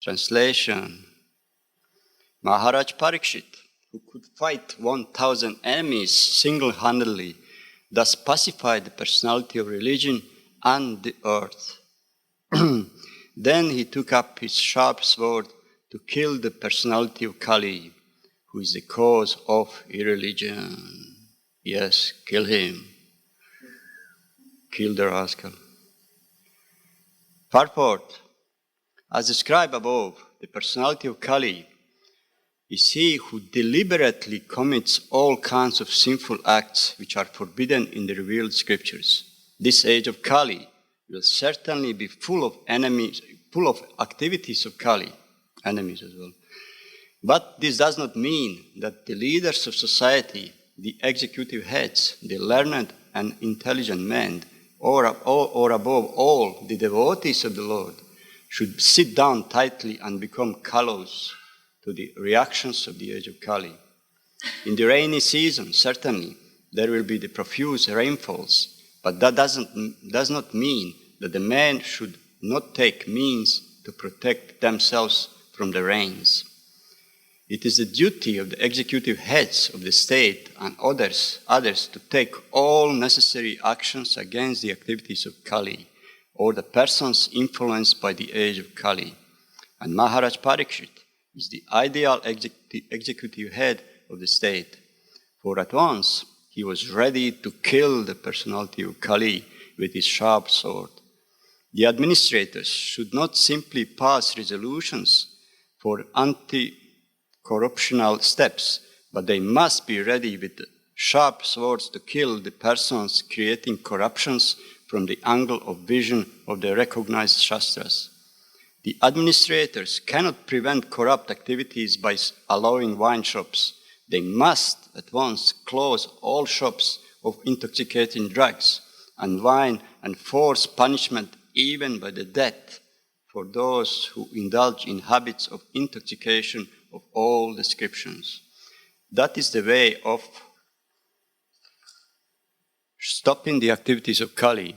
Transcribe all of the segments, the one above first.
Translation: Maharaj Parikshit, who could fight 1,000 enemies single-handedly, thus pacified the personality of religion and the earth. Then he took up his sharp sword to kill the personality of Kali, who is the cause of irreligion. Yes, kill him. Kill the rascal. Purport: as described above, the personality of Kali is he who deliberately commits all kinds of sinful acts which are forbidden in the revealed scriptures. This age of Kali will certainly be full of enemies, full of activities of Kali, enemies as well. But this does not mean that the leaders of society, the executive heads, the learned and intelligent men, or above all, the devotees of the Lord, should sit down tightly and become callous to the reactions of the age of Kali. In the rainy season, certainly, there will be the profuse rainfalls, but that does not mean that the men should not take means to protect themselves from the rains. It is the duty of the executive heads of the state and others to take all necessary actions against the activities of Kali, or the persons influenced by the age of Kali. And Maharaj Parikshit is the ideal executive head of the state, for at once he was ready to kill the personality of Kali with his sharp sword. The administrators should not simply pass resolutions for anti-corruptional steps, but they must be ready with sharp swords to kill the persons creating corruptions from the angle of vision of the recognized Shastras. The administrators cannot prevent corrupt activities by allowing wine shops. They must at once close all shops of intoxicating drugs and wine and force punishment even by the death for those who indulge in habits of intoxication of all descriptions. That is the way of stopping the activities of Kali.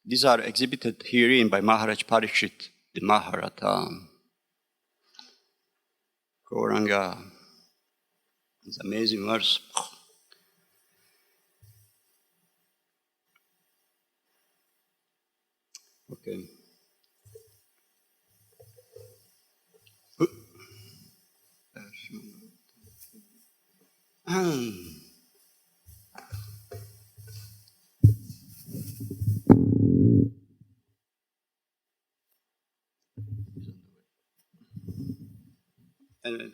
These are exhibited herein by Maharaj Parikshit, the Maharata. Gauranga. It's an amazing verse. Okay. Anyway.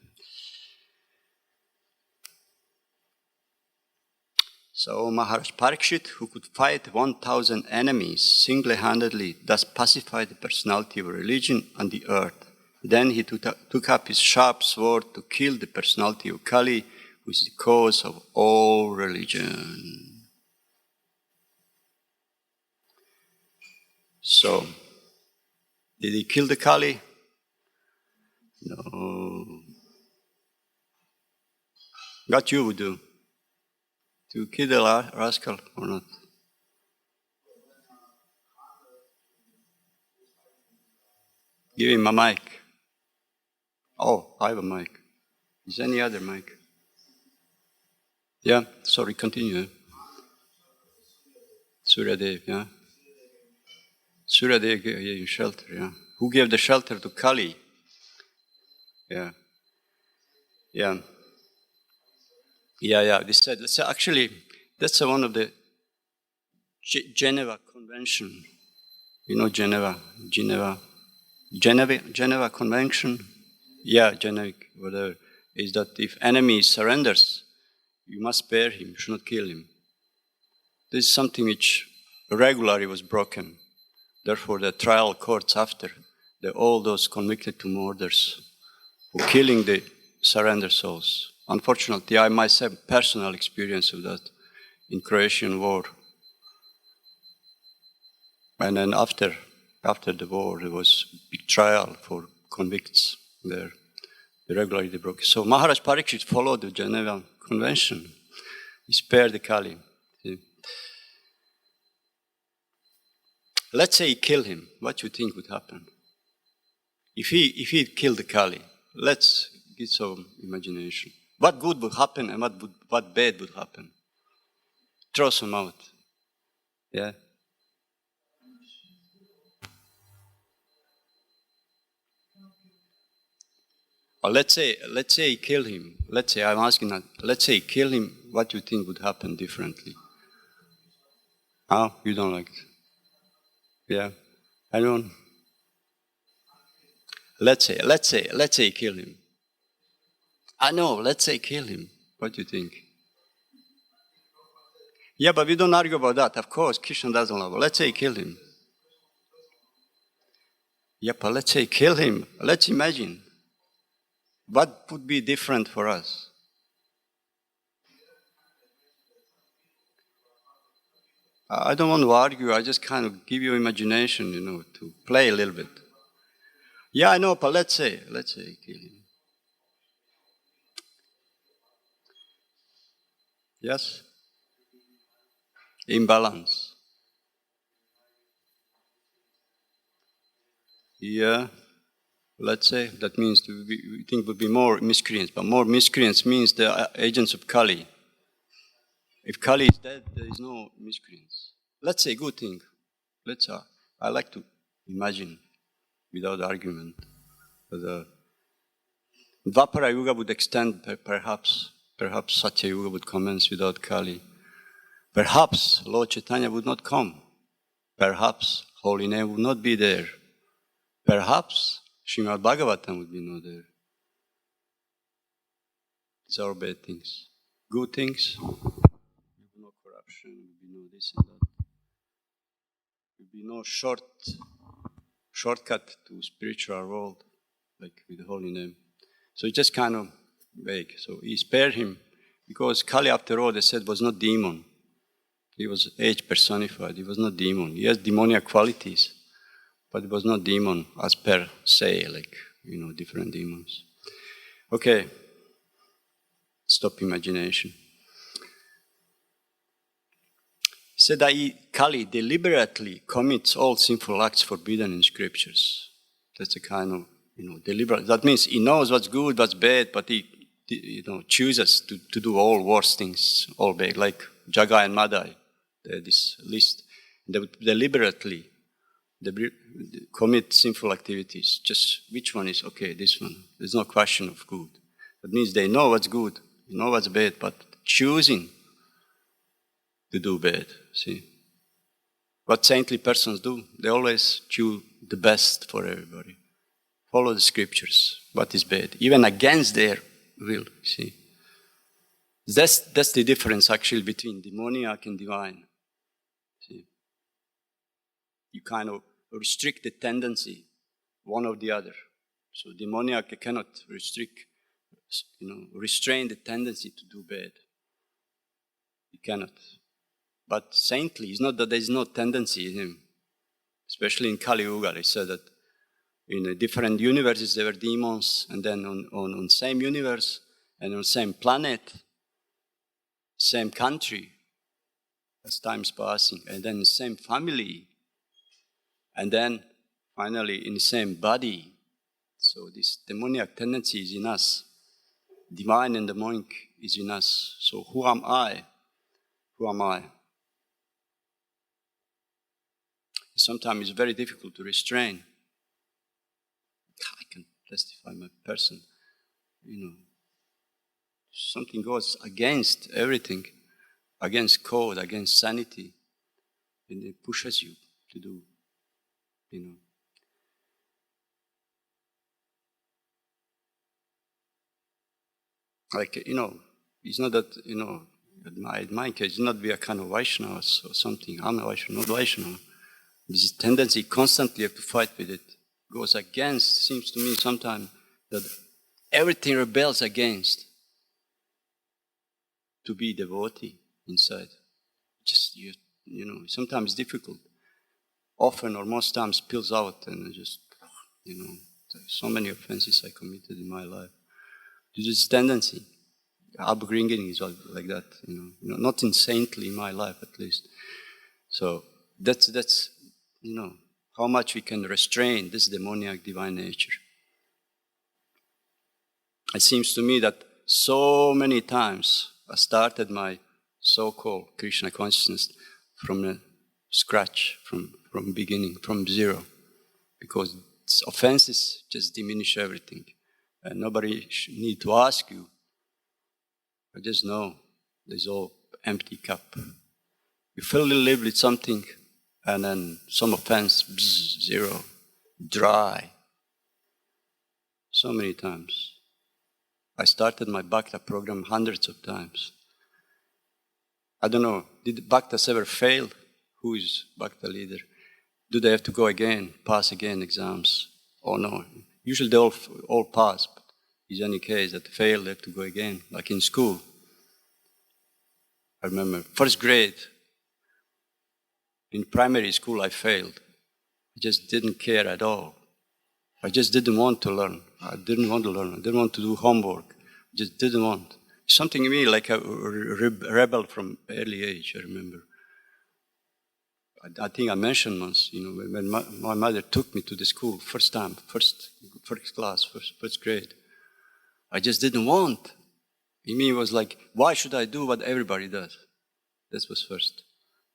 So Maharaj Parikshit, who could fight 1,000 enemies single-handedly, thus pacified the personality of religion and the earth. Then he took up his sharp sword to kill the personality of Kali, who is the cause of all religion. So, did he kill the Kali? No. What you would do? To kill the rascal or not? Give him a mic. Oh, I have a mic. Is any other mic? Yeah, sorry, continue. Suryadev, yeah. Suryadev gave him shelter, yeah. Who gave the shelter to Kali? Yeah. Yeah. Yeah. They said, actually, that's one of the Geneva Convention. You know Geneva Convention? Yeah, Geneva, whatever. Is that if enemy surrenders, you must spare him, you should not kill him. This is something which regularly was broken. Therefore, the trial courts after, all those convicted to murders for killing the surrender souls. Unfortunately, I myself have personal experience of that in Croatian War. And then after the war, there was a big trial for convicts there. They regularly broke. So Maharaj Parikshit followed the Geneva Convention. He spared the Kali. Let's say he killed him. What do you think would happen? if he killed Kali, let's get some imagination. What good would happen and what bad would happen? Throw some out. Yeah. Or let's say he killed him. Let's say I'm asking that. Let's say he killed him. What do you think would happen differently? Oh, you don't like it? Yeah, I don't. Let's say he killed him. I know. Let's say kill him. What do you think? Yeah, but we don't argue about that. Of course, Krishna doesn't love him. Let's say he killed him. Yeah, but let's say kill him. Let's imagine. What would be different for us? I don't want to argue. I just kind of give you imagination, to play a little bit. Yeah, I know, but let's say kill him. Yes? Imbalance. Yeah. Let's say that means we think would be more miscreants, but more miscreants means the agents of Kali. If Kali is dead, there is no miscreants. Let's say good thing. I like to imagine without argument. That Dvapara Yuga would extend, perhaps Satya Yuga would commence without Kali. Perhaps Lord Chaitanya would not come. Perhaps Holy Name would not be there. Perhaps Srimad Bhagavatam would be not there. These are bad things. Good things, there would be no corruption, there would be no this and that. There would be no shortcut to spiritual world, like with the Holy Name. So it's just kind of vague. So he spared him because Kali, after all, they said, was not demon. He was age personified. He was not demon. He has demoniac qualities, but it was not demon as per se, like, different demons. Okay. Stop imagination. He said that Kali deliberately commits all sinful acts forbidden in scriptures. That's a kind of, deliberate. That means he knows what's good, what's bad, but he chooses to do all worse things, all bad, like Jagai and Madai. They had this list. They would deliberately commit sinful activities. Just which one is okay, this one. There's no question of good. That means they know what's good, know what's bad, but choosing to do bad, see. What saintly persons do, they always choose the best for everybody. Follow the scriptures, what is bad, even against their will, see. That's the difference actually between demoniac and divine. See. You kind of restrict the tendency, one or the other. So demoniac cannot restrain the tendency to do bad. You cannot. But saintly, it's not that there is no tendency in him. Especially in Kali Yuga, they said that in different universes there were demons, and then on same universe and on same planet, same country, as time's passing, and then the same family, and then finally in the same body. So this demoniac tendency is in us. Divine and demonic is in us. So who am I? Who am I? Sometimes it's very difficult to restrain. I can testify my person. Something goes against everything, against code, against sanity, and it pushes you to do, Like, it's not that, in my case, it's not be a kind of Vaishnava or something. I'm a Vaishnava, not Vaishnava. This tendency constantly have to fight with it. Goes against, seems to me sometimes that everything rebels against to be devotee inside. Just, sometimes difficult. Often or most times spills out and just, so many offenses I committed in my life. There's this tendency. Upbringing is like that, not saintly in my life at least. So that's how much we can restrain this demoniac divine nature. It seems to me that so many times I started my so-called Krishna consciousness from the scratch, from beginning, from zero, because offenses just diminish everything, and nobody need to ask you. I just know there's all empty cup. You fill the lid with something, and then some offense, bzz, zero, dry. So many times. I started my Bhakta program hundreds of times. I don't know, did Bhaktas ever fail? Who is Bhakta leader? Do they have to go again, pass again exams? Or no? Usually they all pass, but in any case that fail, they have to go again, like in school. I remember, first grade, in primary school I failed. I just didn't care at all. I just didn't want to learn. I didn't want to learn. I didn't want to do homework. I just didn't want. Something in me like a rebel from early age, I remember. I think I mentioned once, when my mother took me to the school, first time, first class, first grade. I just didn't want. In me it was like, why should I do what everybody does? This was first.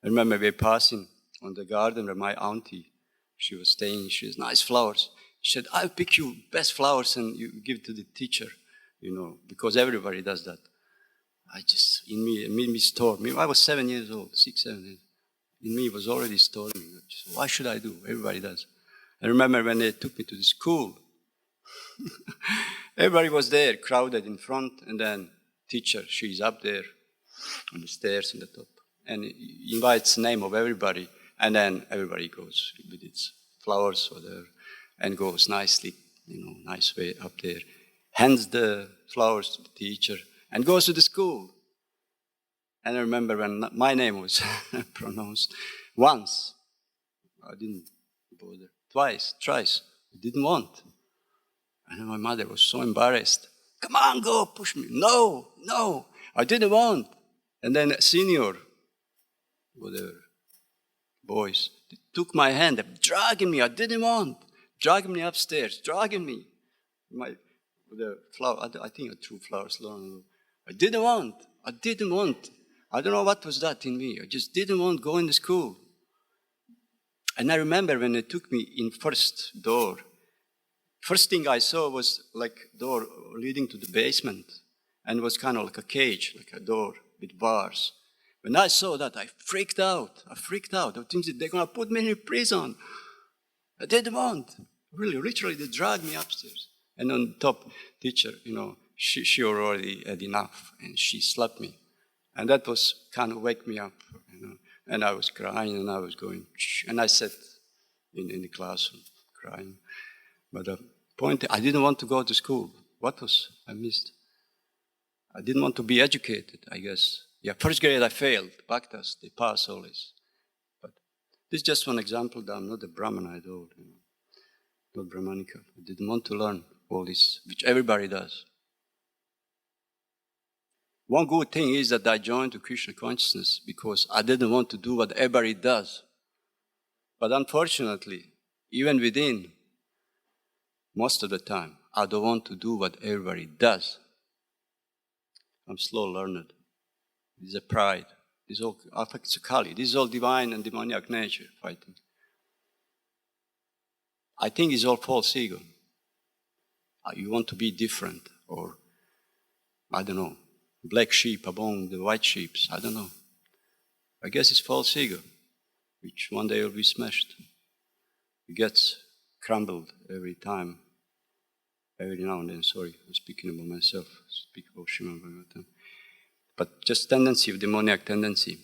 I remember we were passing on the garden where my auntie, she was staying, she has nice flowers. She said, I'll pick you best flowers and you give to the teacher, because everybody does that. In me stormed. I was 7 years old, 6, 7 years. In me it was already storming. Why should I do? Everybody does. I remember when they took me to the school, everybody was there, crowded in front, and then teacher, she's up there on the stairs in the top, and he invites the name of everybody, and then everybody goes with its flowers or whatever, and goes nicely, nice way up there, hands the flowers to the teacher, and goes to the school. And I remember when my name was pronounced once, I didn't bother. Twice, thrice, I didn't want. And then my mother was so embarrassed. Come on, go, push me. No, I didn't want. And then senior, whatever, boys, they took my hand, they're dragging me, I didn't want. Dragging me upstairs, dragging me. The flower, I think I threw flowers long ago. I didn't want. I don't know what was that in me. I just didn't want going to school. And I remember when they took me in first door, first thing I saw was like door leading to the basement. And it was kind of like a cage, like a door with bars. When I saw that, I freaked out. I think they're going to put me in prison. I didn't want. Really, literally, they dragged me upstairs. And on top, teacher, she already had enough, and she slapped me. And that was kind of wake me up, And I was crying, and I was going, and I sat in the classroom crying. But the point, I didn't want to go to school. What was I missed? I didn't want to be educated, I guess. Yeah, first grade I failed. Bhaktas, they pass always. But this is just one example that I'm not a Brahmana at all, not Brahmanica. I didn't want to learn all this, which everybody does. One good thing is that I joined the Krishna consciousness because I didn't want to do what everybody does. But unfortunately, even within, most of the time, I don't want to do what everybody does. I'm slow learner. This is a pride. This is all affects Kali. This is all divine and demoniac nature fighting. I think it's all false ego. You want to be different, or I don't know, black sheep among the white sheep. I don't know. I guess it's false ego, which one day will be smashed. It gets crumbled every time, every now and then. Sorry, I'm speaking about myself. Speak about Srimad Bhagavatam. But just tendency, of demoniac tendency.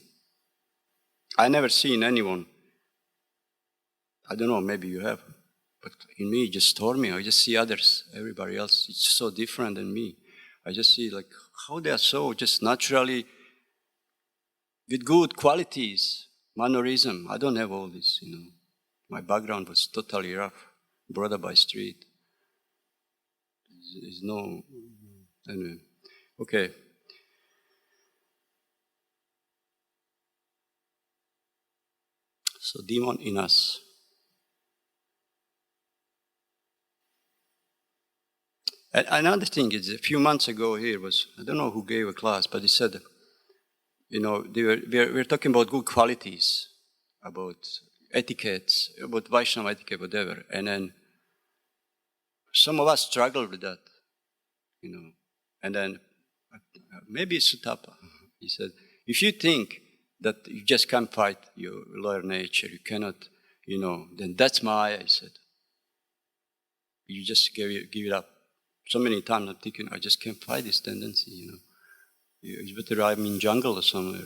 I never seen anyone, I don't know, maybe you have, but in me, just stormy. I just see others, everybody else, it's so different than me. I just see like how they are so just naturally with good qualities, mannerism. I don't have all this, My background was totally rough, brought up by street. There's no, anyway, okay. So demon in us. And another thing is, a few months ago here was, I don't know who gave a class, but he said, we're talking about good qualities, about etiquettes, about Vaishnava etiquette, whatever. And then some of us struggle with that, And then maybe it's Sutapa. He said, if you think that you just can't fight your lower nature, you cannot, then that's Maya, he said. You just give it up. So many times I'm thinking, I just can't fight this tendency, It's better I'm in jungle or somewhere,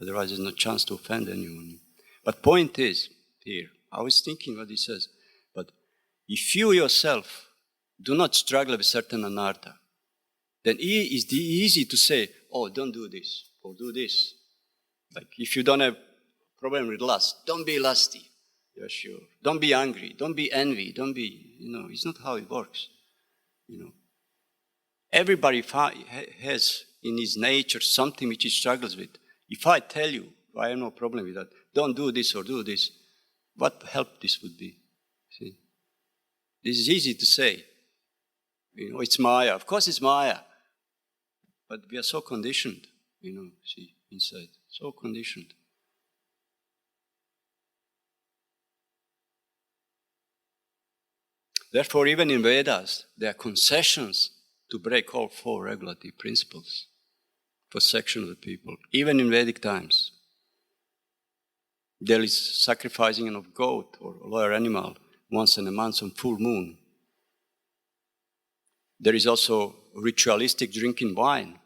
Otherwise there's no chance to offend anyone. But point is, here, I was thinking what he says, but if you yourself do not struggle with certain anartha, then it's easy to say, oh, don't do this, or do this. Like if you don't have problem with lust, don't be lusty. Yeah, sure. Don't be angry, don't be envy, don't be, it's not how it works. Everybody has in his nature something which he struggles with. If I tell you, I have no problem with that, don't do this or do this, what help this would be? See? This is easy to say. It's Maya. Of course it's Maya. But we are so conditioned, see, inside. So conditioned. Therefore, even in Vedas, there are concessions to break all four regulative principles for section of the people, even in Vedic times. There is sacrificing of goat or lower animal once in a month on full moon. There is also ritualistic drinking wine.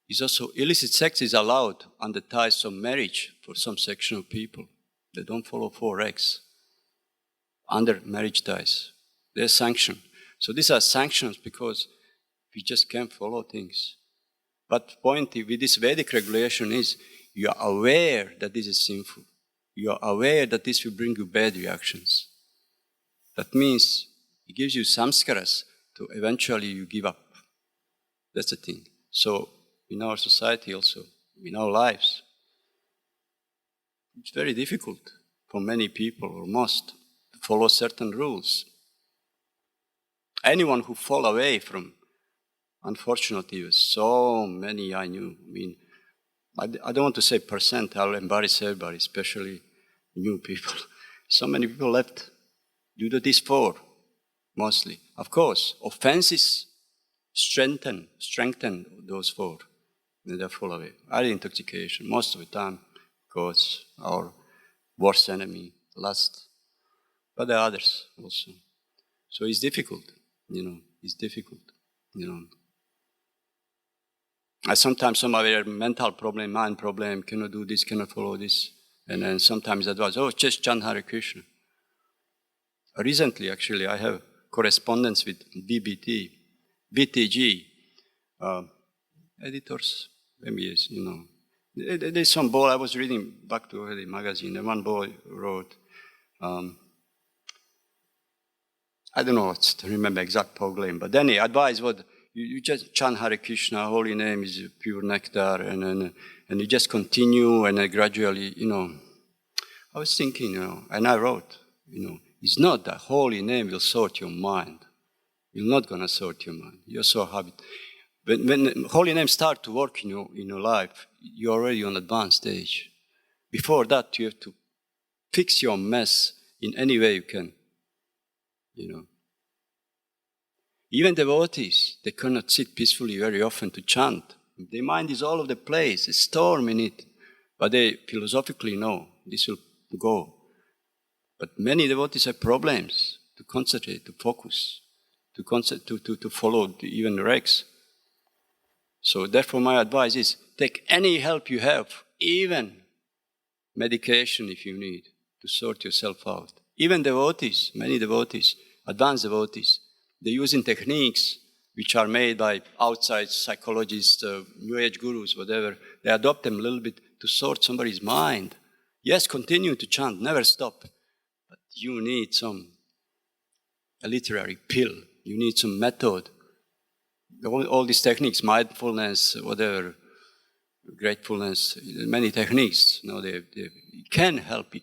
It's also illicit sex is allowed under ties of marriage for some section of people. They don't follow four regs under marriage ties. They're sanctioned. So these are sanctions because we just can't follow things. But the point with this Vedic regulation is you are aware that this is sinful. You are aware that this will bring you bad reactions. That means it gives you samskaras to eventually you give up. That's the thing. So in our society also, in our lives, it's very difficult for many people, or most, to follow certain rules. Anyone who fall away from, unfortunately, so many I knew. I don't want to say percent, I'll embarrass everybody, especially new people. So many people left due to these four, mostly. Of course, offenses strengthen those four. And they fall away. Early intoxication, most of the time, because our worst enemy, lust. But there are others also. So it's difficult, it's difficult, I sometimes some have a mental problem, mind problem, cannot do this, cannot follow this. And then sometimes advise, just chant Hare Krishna. Recently, actually, I have correspondence with BTG, editors, MBS, There's some boy, I was reading back to the magazine, and one boy wrote, I don't know to remember exact program, but then he advised you just chant Hare Krishna, holy name is pure nectar, and you just continue and gradually, I was thinking, and I wrote, it's not that holy name will sort your mind. You're not going to sort your mind. You're so habit. When holy names start to work in your life, you're already on advanced stage. Before that, you have to fix your mess in any way you can. Even devotees, they cannot sit peacefully very often to chant. Their mind is all over the place, a storm in it. But they philosophically know this will go. But many devotees have problems to concentrate, to focus, to follow even the regs. So therefore my advice is, take any help you have, even medication if you need, to sort yourself out. Even devotees, many devotees, advanced devotees, they're using techniques which are made by outside psychologists, New Age gurus, whatever. They adopt them a little bit to sort somebody's mind. Yes, continue to chant, never stop. But you need a literary pill. You need some method. All these techniques, mindfulness, whatever, gratefulness, many techniques, it can help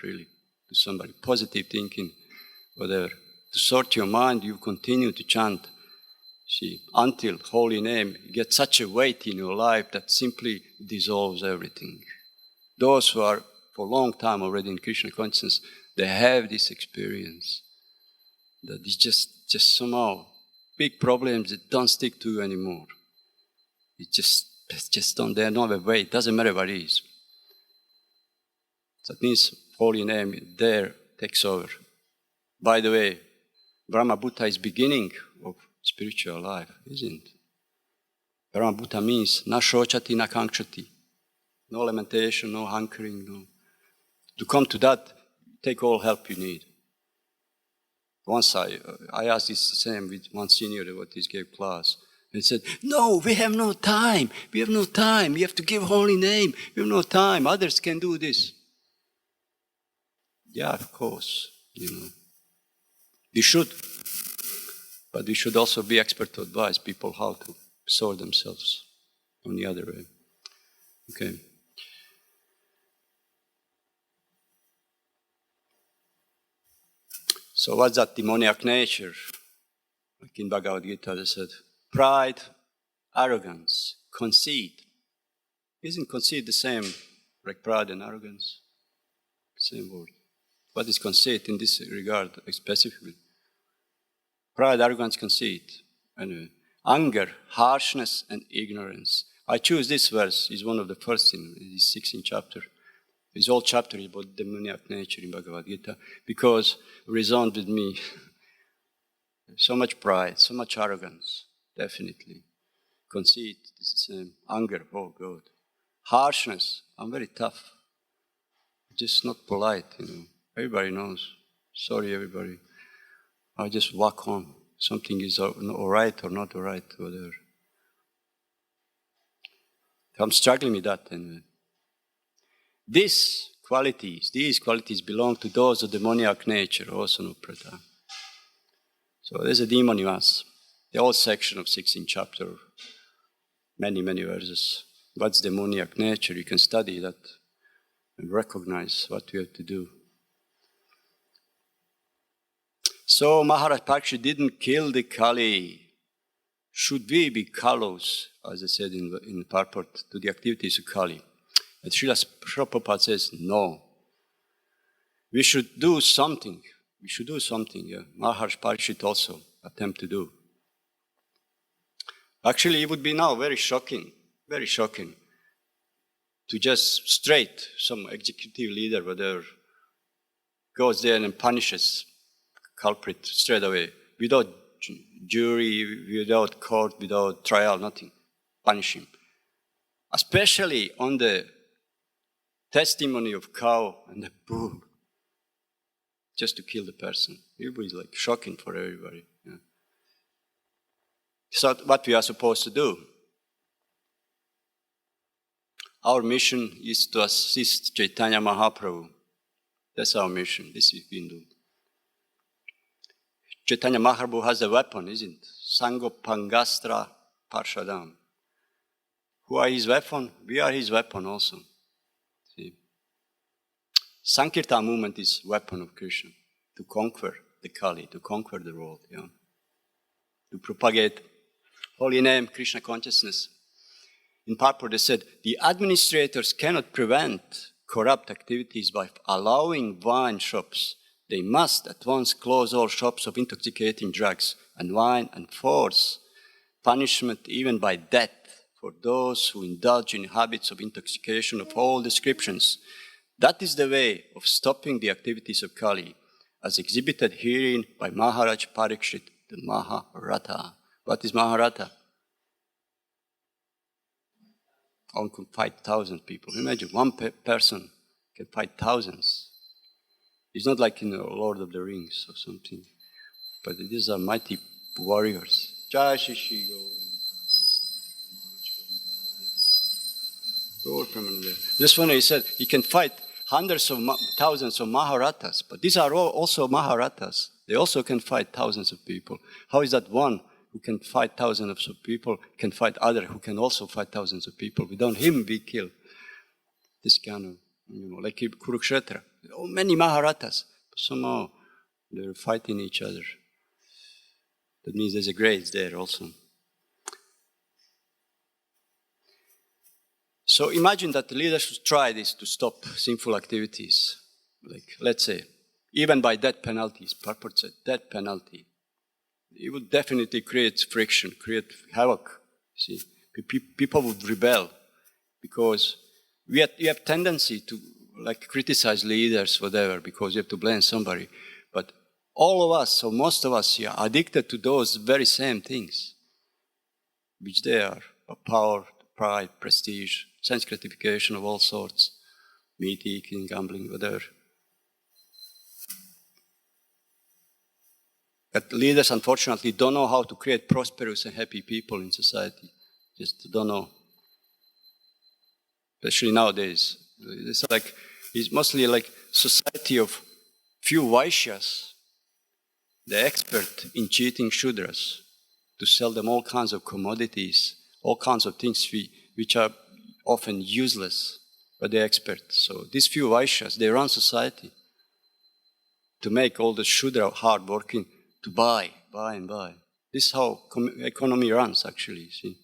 really to somebody. Positive thinking, whatever. to sort your mind, you continue to chant. See, until holy name gets such a weight in your life that simply dissolves everything. Those who are for a long time already in Krishna consciousness, they have this experience that it's just somehow big problems that don't stick to you anymore. It just don't, they're not a way. It doesn't matter what it is. That means holy name there takes over. By the way, Brahma Bhuta is beginning of spiritual life, isn't it? Brahma Bhuta means na shochati, na kankshati. No lamentation, no hankering, no. To come to that, take all help you need. Once I asked this same with one senior devotee gave class. And he said, no, we have no time. We have no time. We have to give holy name. We have no time. Others can do this. Yeah, of course, We should. But we should also be expert to advise people how to sort themselves on the other way. Okay. So what's that demoniac nature? Like in Bhagavad Gita, they said, pride, arrogance, conceit. Isn't conceit the same like pride and arrogance? Same word. What is conceit in this regard specifically? Pride, arrogance, conceit. Anyway, anger, harshness, and ignorance. I choose this verse. It's one of the first in the 16th chapter. This whole chapter is about demoniac nature in Bhagavad Gita because it resonated with me. So much pride, so much arrogance, definitely. Conceit, is the same. Anger, oh God. Harshness, I'm very tough. Just not polite, Everybody knows. Sorry, everybody. I just walk on. Something is all right or not all right, whatever. I'm struggling with that anyway. These qualities belong to those of demoniac nature, also Nuprata. So there's a demon in us. The whole section of 16th chapter, many, many verses. What's demoniac nature? You can study that and recognize what we have to do. So Maharaj Parikshit didn't kill the Kali. Should we be callous, as I said in the purport, to the activities of Kali? And Srila Prabhupada says, no. We should do something. Yeah. Maharaj Parikshit also attempt to do. Actually, it would be now very shocking, to just straight some executive leader, whatever, goes there and punishes culprit straight away, without jury, without court, without trial, nothing. Punish him. Especially on the testimony of cow and the bull, just to kill the person. It was like shocking for everybody. Yeah. So what we are supposed to do? Our mission is to assist Chaitanya Mahaprabhu. That's our mission. This is Hindu. Chaitanya Mahaprabhu has a weapon, isn't it? Sangopangastra Parshadam. Who are his weapon? We are his weapon also. See? Sankirtan movement is weapon of Krishna to conquer the Kali, to conquer the world, to propagate holy name, Krishna consciousness. In purport, they said, the administrators cannot prevent corrupt activities by allowing wine shops. They must at once close all shops of intoxicating drugs and wine and force punishment even by death for those who indulge in habits of intoxication of all descriptions. That is the way of stopping the activities of Kali, as exhibited herein by Maharaj Parikshit, the Maharata. What is Maharata? One could fight 1,000 people. Imagine one person can fight thousands. It's not like in the Lord of the Rings or something, but these are mighty warriors. Jai Shri Shri Just when he said he can fight hundreds of thousands of Maharatas, but these are all also Maharatas. They also can fight thousands of people. How is that one who can fight thousands of people can fight other who can also fight thousands of people? Without him, we kill. This kind of, like Kurukshetra. Oh, many Maharatas. Somehow They're fighting each other. That means there's a grace there also. So imagine that the leaders should try this to stop sinful activities. Like, let's say, even by death penalties, purported death penalty. It would definitely create friction, create havoc. See, people would rebel because we have tendency to like criticize leaders, whatever, because you have to blame somebody. But all of us, or most of us here, are addicted to those very same things, which they are: power, pride, prestige, sense gratification of all sorts, meat eating, gambling, whatever. But leaders, unfortunately, don't know how to create prosperous and happy people in society. Just don't know. Especially nowadays. It's mostly like society of few Vaishyas, the expert in cheating Shudras, to sell them all kinds of commodities, all kinds of things which are often useless, but they're experts. So these few Vaishyas, they run society to make all the Shudra hard working to buy. This is how economy runs, actually, see.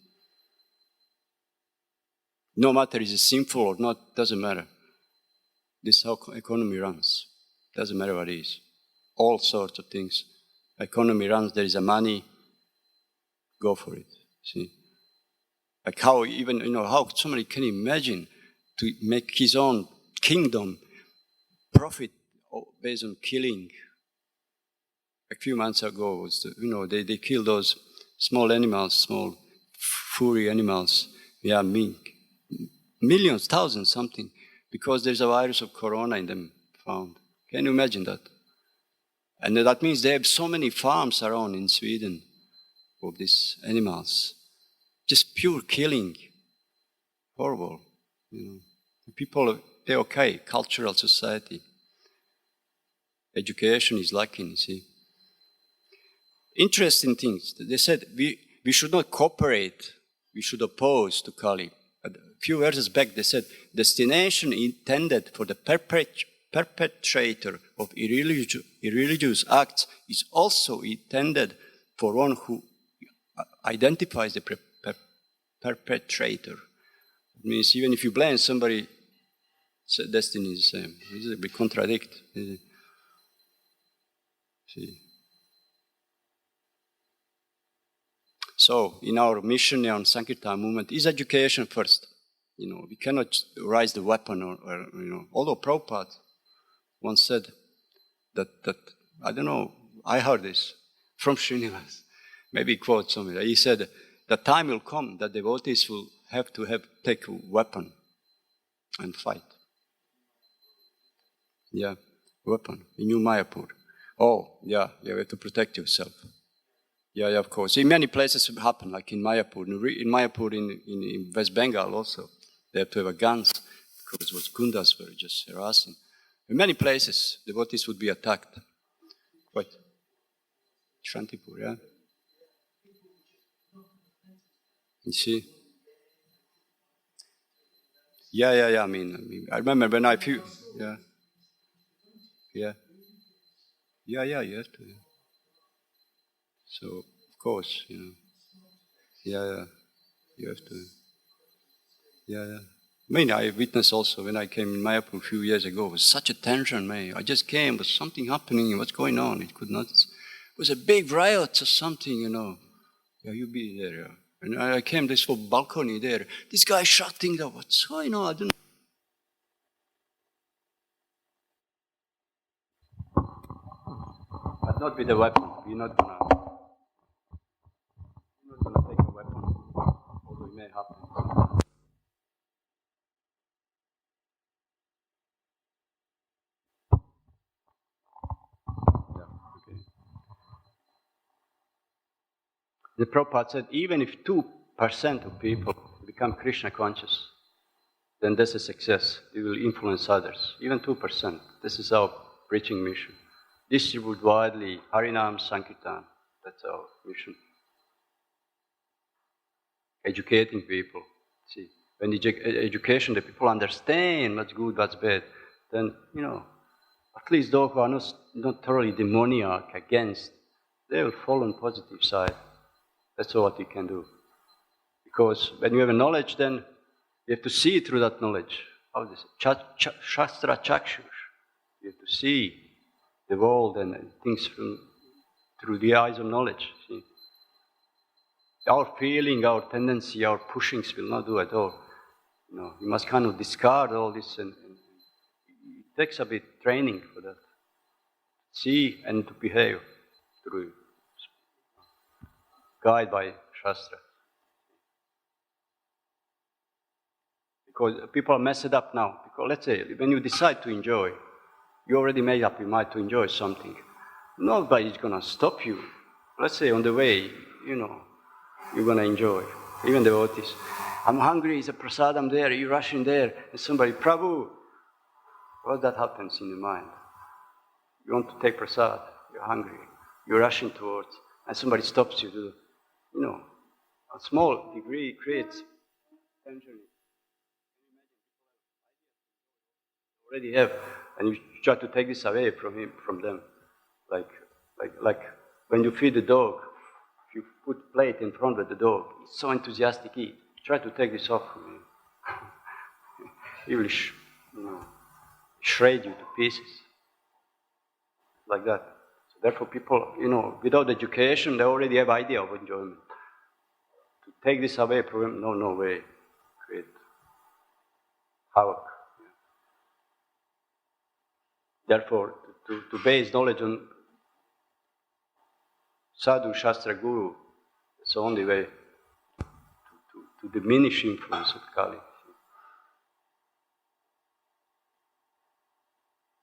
No matter is it sinful or not, doesn't matter. This is how economy runs. Doesn't matter what it is. All sorts of things. Economy runs, there is a money, go for it, see. Like how even, how somebody can imagine to make his own kingdom profit based on killing. A few months ago, they killed those small animals, small furry animals, mink. Millions, thousands, something, because there's a virus of corona in them found. Can you imagine that? And that means they have so many farms around in Sweden of these animals. Just pure killing. Horrible. People, they're okay. Cultural society. Education is lacking, you see. Interesting things. They said we should not cooperate, we should oppose to Kali. A few verses back they said, destination intended for the perpetrator of irreligious acts is also intended for one who identifies the perpetrator. It means even if you blame somebody, destiny is the same. We contradict. See. So, in our mission on Sankirtan movement, is education first. We cannot raise the weapon or although Prabhupada once said that I don't know, I heard this from Srinivas, maybe quote somewhere. He said, the time will come that devotees will have to take a weapon and fight. Yeah, weapon, in New Mayapur. Oh, yeah, you have to protect yourself. Yeah, of course. In many places it happened, like in Mayapur. In Mayapur, in West Bengal also, they have to have guns because it was Gundas were just harassing. In many places, devotees would be attacked. What? Shantipur, yeah? You see? Yeah. I mean, I remember when yeah. You have to. So, of course, Yeah, you have to. Yeah. I mean, I witnessed also when I came in Mayapur a few years ago, it was such a tension, man. I just came, was something happening, what's going on? It was a big riot or something, Yeah, you be there, yeah. And I came, this whole balcony there. This guy shouting, what's going on? I don't know. But not with a weapon. We're not gonna take a weapon, although it may happen. Yeah, okay. The Prabhupada said, even if 2% of people become Krishna conscious, then that's a success. We will influence others. Even 2%. This is our preaching mission. Distribute widely Harinam Sankirtan. That's our mission. Educating people. See, when education, the people understand what's good, what's bad, then, at least those who are not thoroughly demoniac against, they will fall on positive side. That's all what you can do. Because when you have a knowledge, then you have to see through that knowledge. How this Shastra Chakshush. You have to see the world and things through the eyes of knowledge. See? Our feeling, our tendency, our pushings will not do at all. You must kind of discard all this, and it takes a bit training for that. See and to behave through, guided by Shastra. Because people mess it up now. Because let's say, when you decide to enjoy, you already made up your mind to enjoy something. Nobody's going to stop you. Let's say on the way, you're going to enjoy. Even devotees. I'm hungry, it's a prasadam there, you rush in there, and somebody, Prabhu. What that happens in the mind? You want to take prasad, you're hungry, you're rushing towards, and somebody stops you. A small degree creates tension. Already have, and you try to take this away from them. Like when you feed the dog, if you put plate in front of the dog, it's so enthusiastic eat. Try to take this off from him. He will, shred you to pieces. Like that. So therefore people, without education, they already have idea of enjoyment. To take this away from him, no way. Create havoc. Therefore, to base knowledge on Sadhu, Shastra, Guru, it's the only way to diminish influence of Kali.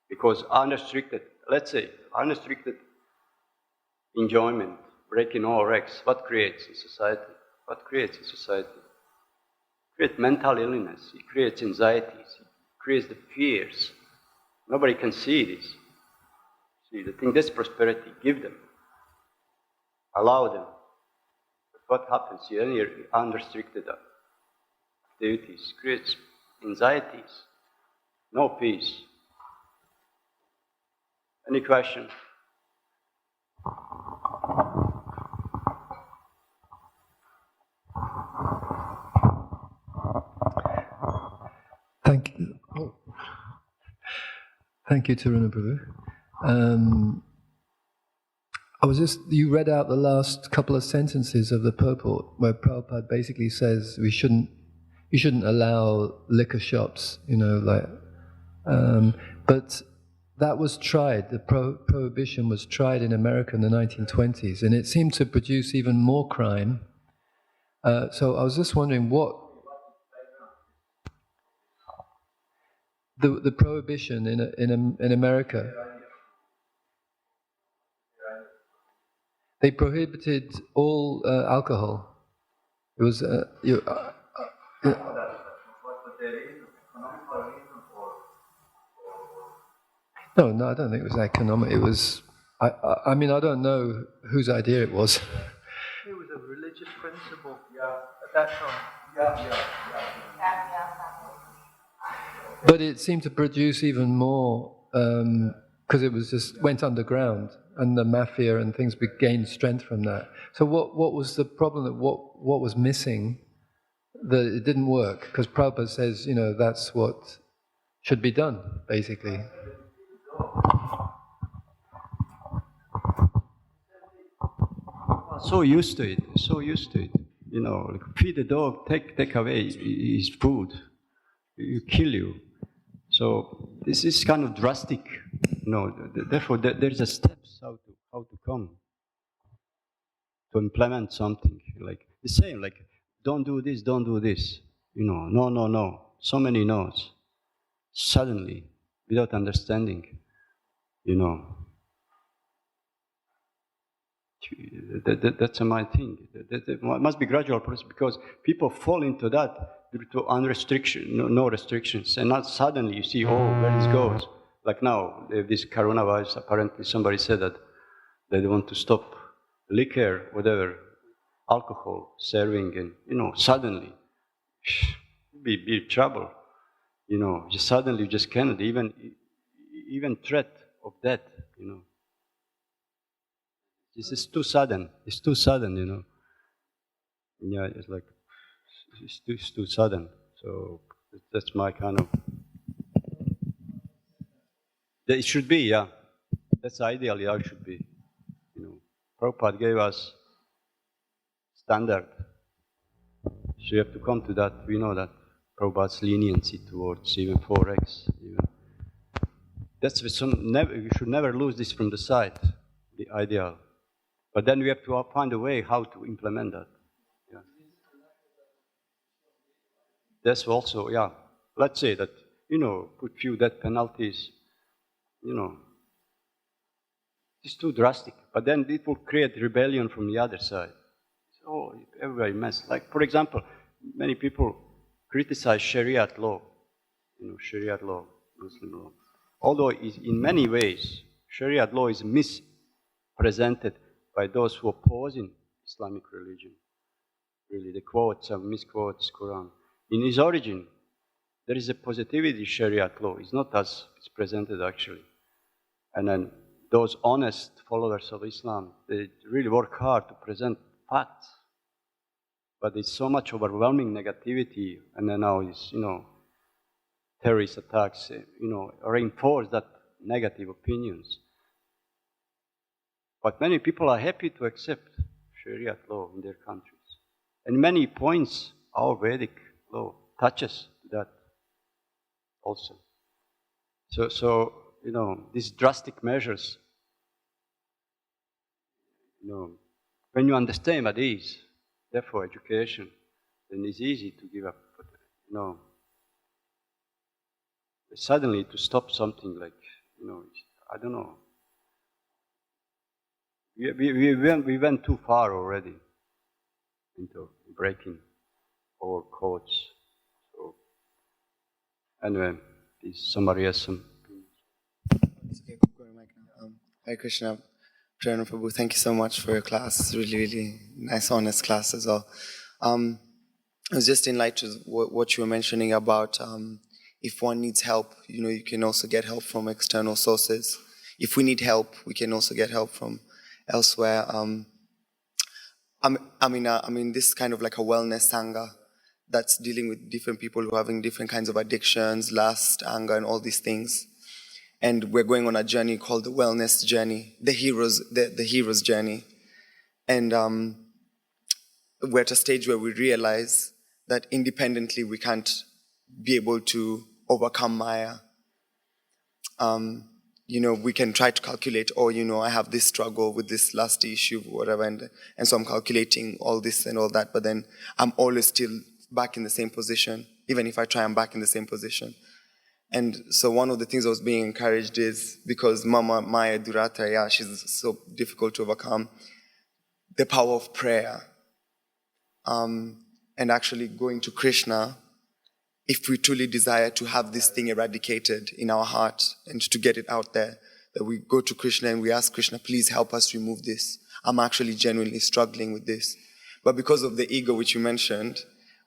Because unrestricted enjoyment, breaking all regs, what creates in society? Creates mental illness, it creates anxieties, it creates the fears. Nobody can see this. See, they think that's prosperity, give them. Allow them. But what happens here? Any unrestricted activities creates anxieties, no peace. Any question? Thank you, Taruna Prabhu. You read out the last couple of sentences of the purport where Prabhupada basically says you shouldn't allow liquor shops, but that was tried, the prohibition was tried in America in the 1920s, and it seemed to produce even more crime. So I was just wondering what the prohibition in America. They prohibited all alcohol. It was No, I don't think it was economic. It was. I mean, I don't know whose idea it was. It was a religious principle. At that time. But it seemed to produce even more because it was just went underground, and the mafia and things gained strength from that. So what was the problem? That what was missing? That it didn't work because Prabhupada says that's what should be done basically. So used to it. Like feed the dog, take away his food, you kill you. So this is kind of drastic. Therefore there's a steps how to come to implement something like the same. Like don't do this. No. So many no's. Suddenly, without understanding, That's my thing. It must be gradual process because people fall into that due to no restrictions, and not suddenly you see, where this goes. Like now, this coronavirus, apparently somebody said that they want to stop liquor, whatever, alcohol serving, and suddenly, be trouble. Just suddenly you just cannot even even threat of death, you know. This is too sudden. It's too sudden, you know. Yeah, it's like, it's too sudden. So that's my kind of... It should be, yeah. That's ideally how it should be. You know, Prabhupada gave us standard. So you have to come to that. We know that Prabhupada's leniency towards even 4x. Even. That's you should never lose this from the sight, the ideal. But then we have to find a way how to implement that. Yeah. That's also, yeah. Let's say that, you know, put few death penalties, you know, it's too drastic. But then it will create rebellion from the other side. Oh, everybody mess. Like, for example, many people criticize Shariat law, you know, Shariat law, Muslim law. Although in many ways, Shariat law is mispresented by those who oppose in Islamic religion. Really, the quotes and misquotes Quran. In its origin, there is a positivity Shariat law. It's not as it's presented actually. And then those honest followers of Islam, they really work hard to present facts. But there's so much overwhelming negativity, and then now is, you know, terrorist attacks, you know, reinforce that negative opinions. But many people are happy to accept Sharia law in their countries. And many points, our Vedic law touches that also. So you know, these drastic measures, you know, when you understand what it is, therefore education, then it's easy to give up. But, you know, suddenly to stop something like, you know, I don't know. We went too far already into breaking our codes. So anyway, please, somebody has some. It's okay, going mic now. Hare Krishna, Taruna Prabhu, thank you so much for your class. It's really, really nice, honest class as well. I was just in light of what you were mentioning about if one needs help, you know, you can also get help from external sources. If we need help, we can also get help from elsewhere. I mean, this is kind of like a wellness sangha that's dealing with different people who are having different kinds of addictions, lust, anger, and all these things. And we're going on a journey called the wellness journey, the hero's journey. And we're at a stage where we realize that independently we can't be able to overcome Maya. You know, we can try to calculate, oh, you know, I have this struggle with this last issue, whatever, and so I'm calculating all this and all that, but then I'm always still back in the same position. Even if I try, I'm back in the same position. And so one of the things I was being encouraged is, because Mama Maya Durata, yeah, she's so difficult to overcome, the power of prayer. And actually going to Krishna, if we truly desire to have this thing eradicated in our heart and to get it out there, that we go to Krishna and we ask Krishna, please help us remove this. I'm actually genuinely struggling with this. But because of the ego which you mentioned,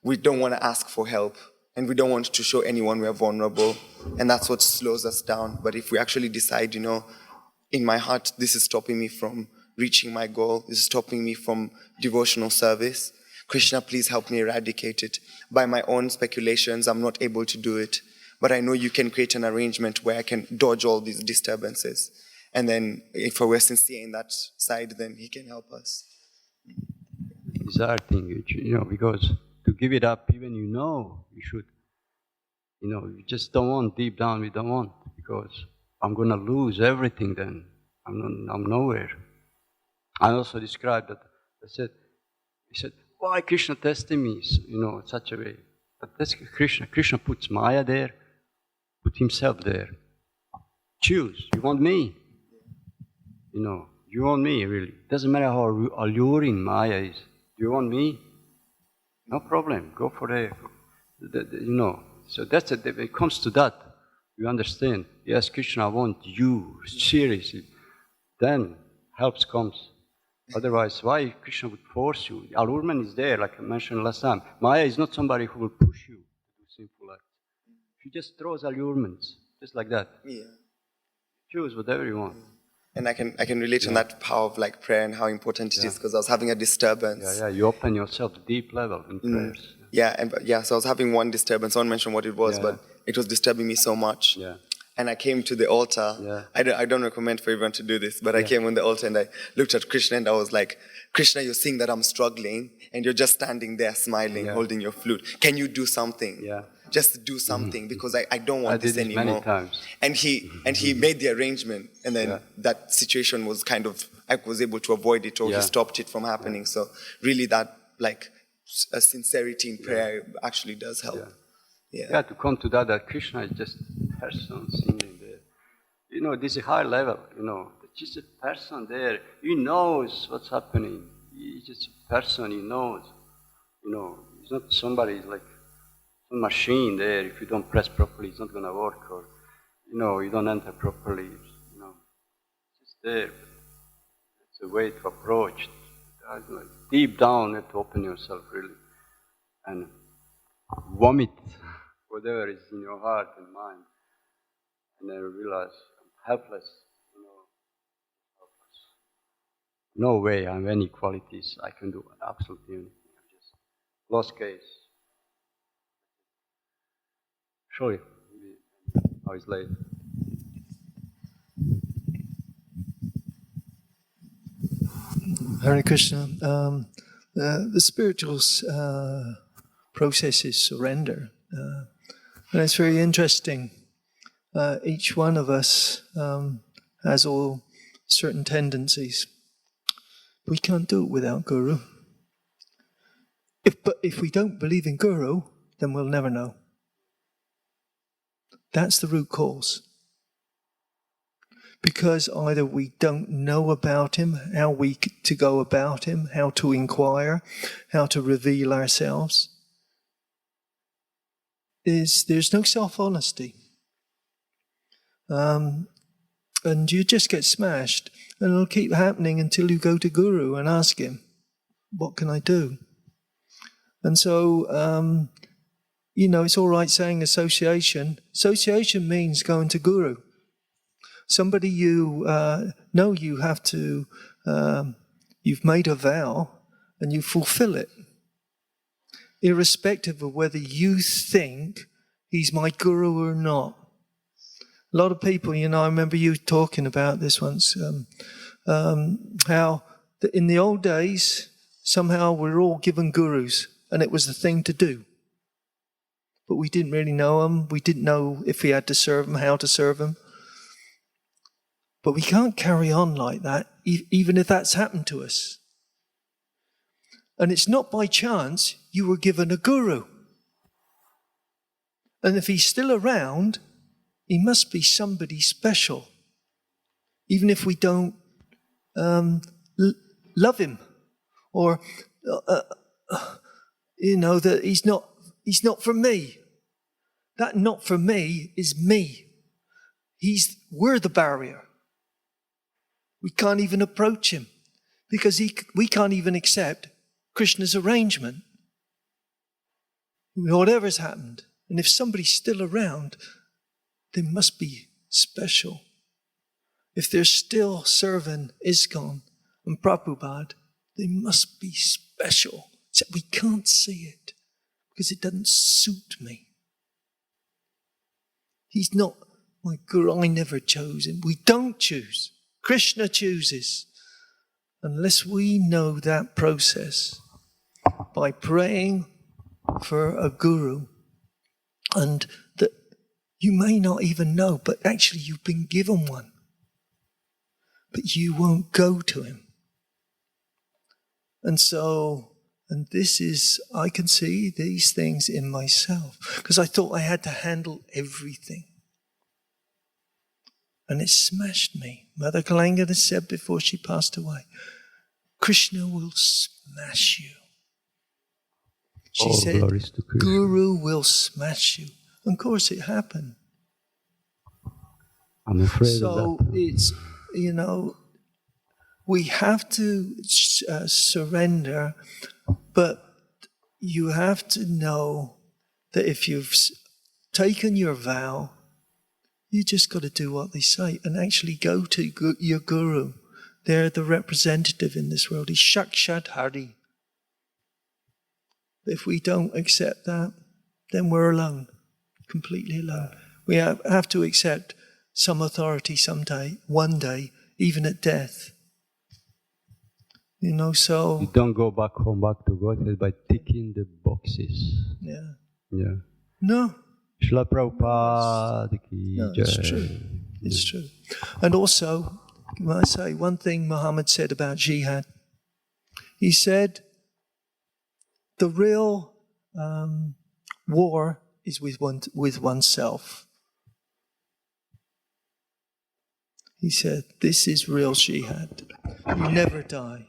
we don't want to ask for help. And we don't want to show anyone we're vulnerable. And that's what slows us down. But if we actually decide, you know, in my heart, this is stopping me from reaching my goal, this is stopping me from devotional service, Krishna, please help me eradicate it. By my own speculations, I'm not able to do it. But I know you can create an arrangement where I can dodge all these disturbances. And then if we're sincere in that side, then he can help us. Bizarre thing, you know, because to give it up, even you know you should, you know, you just don't want, deep down we don't want, because I'm going to lose everything then. I'm nowhere. I also described that, he said, why Krishna testing me, you know, in such a way? But that's Krishna. Krishna puts Maya there, put himself there. Choose. You want me? You know, you want me, really. Doesn't matter how alluring Maya is. Do you want me? No problem. Go for it. You know. So that's it. When it comes to that, you understand. Yes, Krishna, I want you, seriously. Then help comes. Otherwise, why Krishna would force you? Allurement is there, like I mentioned last time. Maya is not somebody who will push you to do sinful acts. She just throws allurements, just like that. Yeah. Choose whatever you want. And I can relate on that power of like prayer and how important it is, because I was having a disturbance. Yeah, you open yourself to deep level in prayers. So I was having one disturbance. Someone mentioned what it was, but it was disturbing me so much. Yeah. And I came to the altar. Yeah. I don't recommend for everyone to do this, but I came on the altar and I looked at Krishna and I was like, Krishna, you're seeing that I'm struggling and you're just standing there smiling, holding your flute. Can you do something? Yeah. Just do something, because I don't want did this anymore. many times. And he made the arrangement, and then that situation was kind of, I was able to avoid it, or he stopped it from happening. So really that like a sincerity in prayer actually does help. To come to that Krishna is just a person singing there. You know, this is a high level, you know. It's just a person there. He knows what's happening. He's just a person, he knows. You know, he's not somebody like some machine there. If you don't press properly, it's not going to work. Or, you know, you don't enter properly. You know, it's just there. It's a way to approach. Like deep down, you have to open yourself really. And vomit whatever is in your heart and mind. And then realize I'm helpless, you know, helpless. No way I have any qualities I can do absolutely anything. I'm just lost case. Surely, now it's late. Hare Krishna. The spiritual process is surrender. And it's very interesting. Each one of us has all certain tendencies. We can't do it without Guru. But if we don't believe in Guru, then we'll never know. That's the root cause. Because either we don't know about him, how to go about him, how to inquire, how to reveal ourselves. There's no self-honesty. And you just get smashed. And it'll keep happening until you go to Guru and ask him, what can I do? And so, you know, it's all right saying association. Association means going to Guru. Somebody you know you have to, you've made a vow and you fulfill it. Irrespective of whether you think he's my Guru or not. A lot of people, you know, I remember you talking about this once, how in the old days, somehow we're all given gurus and it was the thing to do. But we didn't really know them. We didn't know if we had to serve them, how to serve them. But we can't carry on like that, even if that's happened to us. And it's not by chance you were given a guru. And if he's still around, he must be somebody special. Even if we don't love him, or you know, that he's not for me. That not for me is me. We're the barrier. We can't even approach him because we can't even accept Krishna's arrangement. Whatever's happened. And if somebody's still around, they must be special. If they're still serving ISKCON and Prabhupada, they must be special. Except we can't see it because it doesn't suit me. He's not my Guru. I never chose him. We don't choose. Krishna chooses. Unless we know that process by praying for a Guru, and that you may not even know, but actually you've been given one. But you won't go to him. And this is, I can see these things in myself, because I thought I had to handle everything. And it smashed me. Mother Kalangana said before she passed away, Krishna will smash you. She said, Guru will smash you. And of course it happened. I'm afraid of So that. it's, you know, we have to surrender, but you have to know that if you've taken your vow, You just got to do what they say and actually go to your guru. They're the representative in this world. He's Shakshat Hari. If we don't accept that, then we're alone, completely alone. We have to accept some authority someday, one day, even at death. You know, so... You don't go back home, back to Godhead by ticking the boxes. Yeah. Yeah. No. Srila Prabhupada ki No, it's jai. true. It's true. And also, I say one thing Muhammad said about jihad. He said, the real war is with oneself. He said, this is real jihad. You never die.